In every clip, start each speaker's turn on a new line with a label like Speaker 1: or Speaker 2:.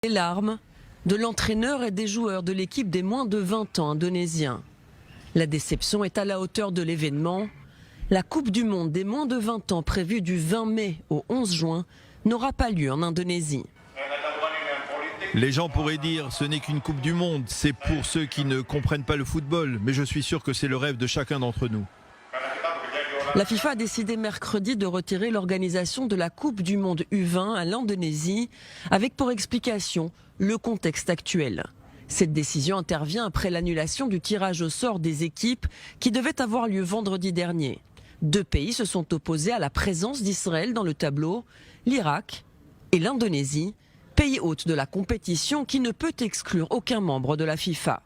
Speaker 1: Les larmes de l'entraîneur et des joueurs de l'équipe des moins de 20 ans indonésiens. La déception est à la hauteur de l'événement. La Coupe du Monde des moins de 20 ans prévue du 20 mai au 11 juin n'aura pas lieu en Indonésie.
Speaker 2: Les gens pourraient dire ce n'est qu'une Coupe du Monde, c'est pour ceux qui ne comprennent pas le football, mais je suis sûr que c'est le rêve de chacun d'entre nous.
Speaker 1: La FIFA a décidé mercredi de retirer l'organisation de la Coupe du Monde U20 à l'Indonésie, avec pour explication le contexte actuel. Cette décision intervient après l'annulation du tirage au sort des équipes qui devait avoir lieu vendredi dernier. 2 pays se sont opposés à la présence d'Israël dans le tableau, l'Irak et l'Indonésie, pays hôte de la compétition qui ne peut exclure aucun membre de la FIFA.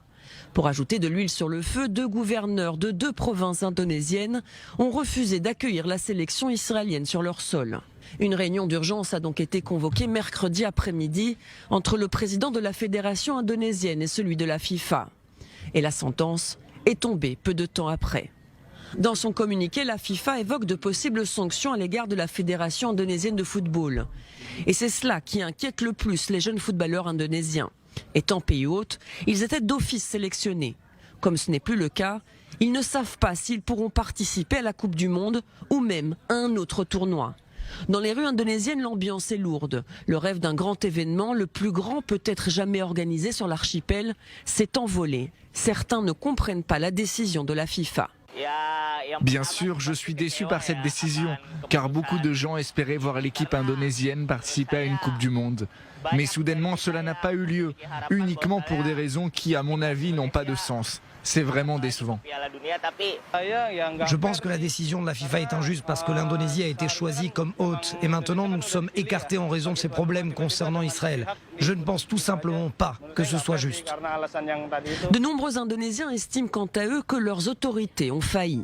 Speaker 1: Pour ajouter de l'huile sur le feu, 2 gouverneurs de 2 provinces indonésiennes ont refusé d'accueillir la sélection israélienne sur leur sol. Une réunion d'urgence a donc été convoquée mercredi après-midi entre le président de la fédération indonésienne et celui de la FIFA. Et la sentence est tombée peu de temps après. Dans son communiqué, la FIFA évoque de possibles sanctions à l'égard de la fédération indonésienne de football. Et c'est cela qui inquiète le plus les jeunes footballeurs indonésiens. Étant pays hôte, ils étaient d'office sélectionnés. Comme ce n'est plus le cas, ils ne savent pas s'ils pourront participer à la Coupe du Monde ou même à un autre tournoi. Dans les rues indonésiennes, l'ambiance est lourde. Le rêve d'un grand événement, le plus grand peut-être jamais organisé sur l'archipel, s'est envolé. Certains ne comprennent pas la décision de la FIFA.
Speaker 3: Bien sûr, je suis déçu par cette décision, car beaucoup de gens espéraient voir l'équipe indonésienne participer à une Coupe du Monde. Mais soudainement, cela n'a pas eu lieu, uniquement pour des raisons qui, à mon avis, n'ont pas de sens. C'est vraiment décevant.
Speaker 4: Je pense que la décision de la FIFA est injuste parce que l'Indonésie a été choisie comme hôte et maintenant nous sommes écartés en raison de ces problèmes concernant Israël. Je ne pense tout simplement pas que ce soit juste.
Speaker 1: De nombreux Indonésiens estiment quant à eux que leurs autorités ont failli.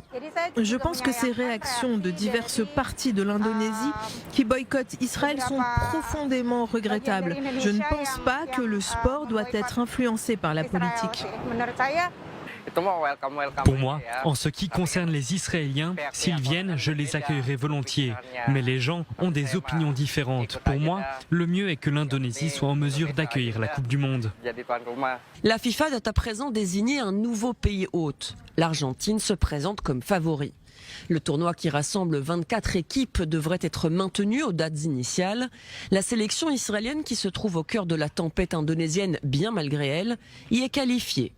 Speaker 5: Je pense que ces réactions de diverses parties de l'Indonésie qui boycottent Israël sont profondément regrettables. Je ne pense pas que le sport doit être influencé par la politique.
Speaker 6: Pour moi, en ce qui concerne les Israéliens, s'ils viennent, je les accueillerai volontiers. Mais les gens ont des opinions différentes. Pour moi, le mieux est que l'Indonésie soit en mesure d'accueillir la Coupe du Monde.
Speaker 1: La FIFA doit à présent désigner un nouveau pays hôte. L'Argentine se présente comme favori. Le tournoi qui rassemble 24 équipes devrait être maintenu aux dates initiales. La sélection israélienne qui se trouve au cœur de la tempête indonésienne, bien malgré elle, y est qualifiée